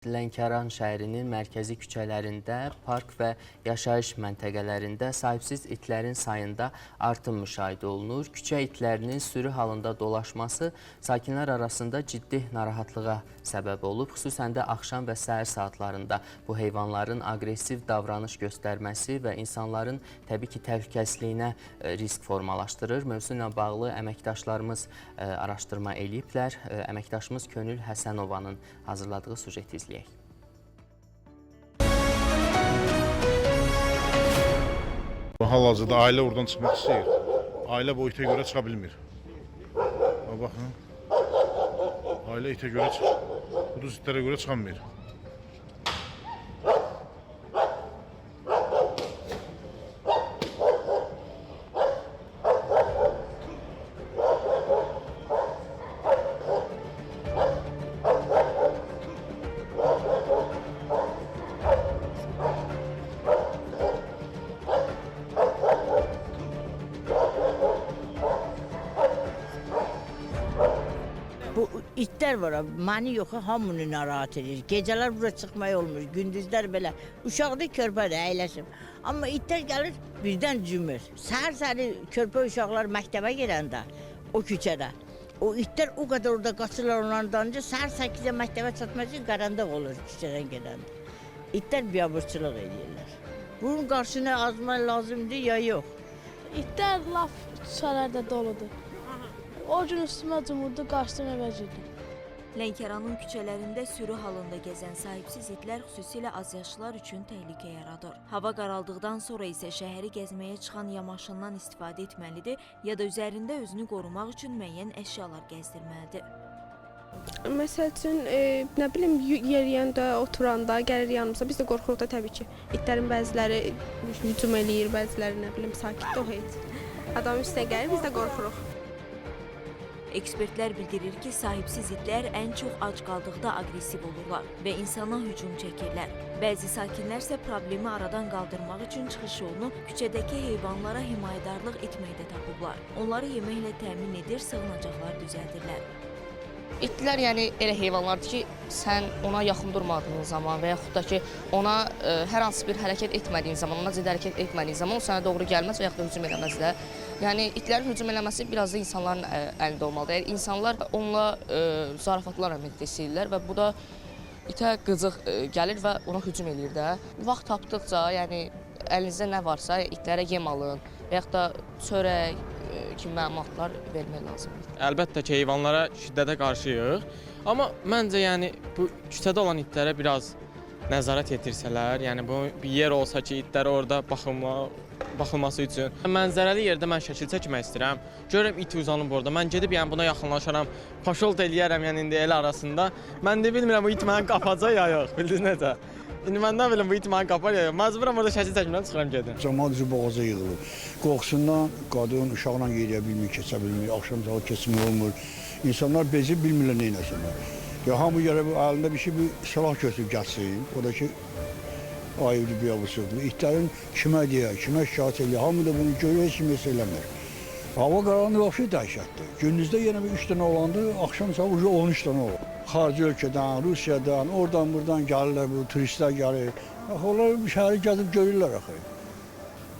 Lənkəran şəhərinin mərkəzi küçələrində, park və yaşayış məntəqələrində sahibsiz itlərin sayında artım müşahidə olunur. Küçə itlərinin sürü halında dolaşması sakinlər arasında ciddi narahatlığa səbəb olub. Xüsusən də axşam və səhər saatlarında bu heyvanların aqressiv davranış göstərməsi və insanların təbii ki, təhlükəsizliyinə risk formalaşdırır. Mövzu ilə bağlı əməkdaşlarımız araşdırma eləyiblər. Əməkdaşımız Könül Həsənovanın hazırladığı sujeti izləyək. Hal-hazırda ailə oradan çıxmaq istəyir. Ailə bu itə görə çıxa bilmir. Baxın. Ailə itə görə quduz itlərə görə çıxamır. Bu itlər var, məni yox, hamını narahat edir. Gecələr bura çıxmaya olmur, gündüzlər belə. Uşaqdır, körpədir, əyləşim. Amma itlər gəlir, birdən cümür. Səhər-səhəri körpə uşaqlar məktəbə gedəndə, o küçədə. O itlər o qədər orada qaçırlar onlardan önce, səhər 8-də məktəbə çatmaq üçün qarandaq olur küçədən gedəndə. İtlər biabırçılıq edirlər. Bunun qarşısına azmaq lazımdır ya yox? İtlər laf küçələrdə doludur. O gün üstümə cumurdu, qaçdım evə girdim. Lənkəranın küçələrində sürü halında gəzən sahibsiz itlər xüsusilə azyaşlılar üçün təhlükə yaradır. Hava qaraldıqdan sonra isə şəhəri gəzməyə çıxan ya maşından istifadə etməlidir, ya da üzərində özünü qorumaq üçün müəyyən əşyalar gəzdirməlidir. Məsəl üçün, nə bilim, yeriyəndə, oturanda, gəlir yanımıza, biz də qorxuruq da təbii ki. İtlərin bəziləri hücum eləyir, bəziləri nə bilim, sakit o heç. Adam üstə gəlir, biz də qorxuruq. Ekspertlər bildirir ki, sahibsiz itlər ən çox ac qaldıqda aqressiv olurlar və insana hücum çəkirlər. Bəzi sakinlər isə problemi aradan qaldırmaq üçün çıxış yolunu küçədəki heyvanlara himayədarlıq etməkdə tapıblar. Onları yeməklə təmin edir, sığınacaqlar düzəldirlər. İtlər yəni elə heyvanlardır ki, sən ona yaxın durmadığın zaman və yaxud da ki, ona hər hansı bir hərəkət etmədiyin zaman, ona ciddi hərəkət etmədiyin zaman o sənə doğru gəlməz və yaxud da hücum eləməz də. Yəni itlərin hücum eləməsi biraz da insanların əlində olmalıdır. Yəni insanlar onunla zarafatlarla istəyirlər və bu da itə qıcıq gəlir və ona hücum eləyir də. Vaxt tapdıqca, yəni əlinizdə nə varsa itlərə yem alın və yaxud da çörək kimi məlumatlar vermək lazımdır. Əlbəttə ki, heyvanlara şiddətə qarşıyıq. Amma məncə yəni bu küçədə olan itlərə biraz nəzarət etirsələr, yəni bu bir yer olsa ki, itlərə orada baxılması üçün. Mənzərəli yerdə mən şəkil çəkmək istəyirəm. Görürəm it uzanıb orada. Mən gedib yəni buna yaxınlaşaram, paşolt eləyərəm yəni indi elə arasında. Mən də bilmirəm bu it məni qapacaq ya yox, bildiniz necə? İndi mən nə bilim bu it məni qapar ya yox. Məcburam orada şəkil çəkməkdən çıxıram gedim. Cəmaət üzü boğaza yığılır. Qorxusundan qadın uşaqla geriyə bilmir, keçə bilmir, axşam saat keçmək olmur. İnsanlar bezib bilmirlər nə eləsinlər. Ya hamı gəlib əlində bir silah götürüb gəlsin. O da ki, ayıbdır, biabırçılıqdır. İtlərin kimə deyək, kimə şikayət eləyək, hamı da bunu görür, heç kim heç eləmir. Hava qaranlığı vəbşi dəhşətdir. Gündüzdə yenə bir 3 dənə olandı, axşam saat 13 dənə olur. Xarici ölkədən, Rusiyadan, oradan buradan gəlirlər, bu turistlər gəlir. Onlar şəhəri gəzib görürlər axı.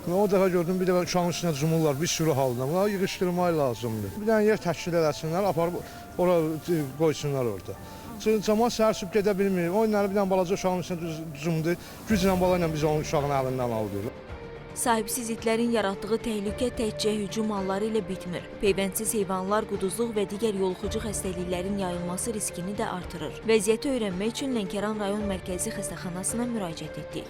O dəfə gördüm, bir dəfə uşağın üstünə cumurlar, bir sürü halında. Bunları yığışdırmaq lazımdır. Bir dənə yer təşkil eləsinlər, aparıb ora qoysunlar orada. Cəmaət səhər sübh gedə bilmir. O günləri bir dənə balaca uşağın üstünə cumdu. Güclə bala ilə biz onun uşağın əlindən aldıq. Sahibsiz itlərin yaratdığı təhlükə təkcə hücum halları ilə bitmir. Peyvəndsiz heyvanlar quduzluq və digər yoluxucu xəstəliklərin yayılması riskini də artırır. Vəziyyəti öyrənmək üçün Lənkəran rayon mərkəzi xəstəxanasına müraciət etdik.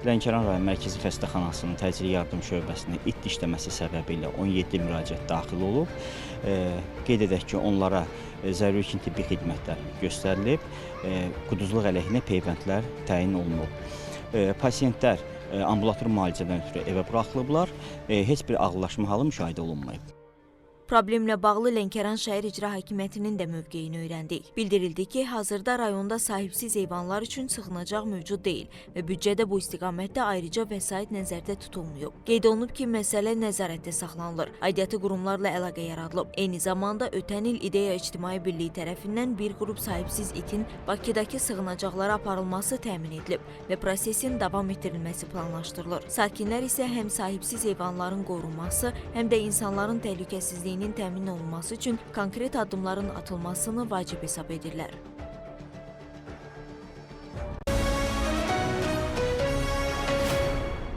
Lənkəran rayon mərkəzi xəstəxanasının təcili yardım şöbəsinə it dişləməsi səbəbilə 17 müraciət daxil olub. Qeyd edək ki, onlara zəruri tibbi xidmətlər göstərilib, quduzluq əleyhinə peyvəndlər təyin olunub. Pasiyentlər ambulator müalicədən ötürü evə buraxılıblar, heç bir ağırlaşma halı müşahidə olunmayıb. Problemlə bağlı Lənkəran şəhər icra hakimiyyətinin də mövqeyini öyrəndik. Bildirildi ki, hazırda rayonda sahibsiz heyvanlar üçün sığınacaq mövcud deyil və büdcədə bu istiqamətdə ayrıca vəsait nəzərdə tutulmayıb. Qeyd olunub ki, məsələ nəzarətdə saxlanılır. Aidiyyatı qurumlarla əlaqə yaradılıb. Eyni zamanda ötən il İdeya İctimai Birliyi tərəfindən bir qrup sahibsiz itin Bakıdakı sığınacaqlara aparılması təmin edilib və prosesin davam etdirilməsi planlaşdırılır. Sakinlər isə həm sahibsiz heyvanların qorunması, həm də insanların təhlükəsizliyinin təmin olunması üçün konkret addımların atılmasını vacib hesab edirlər.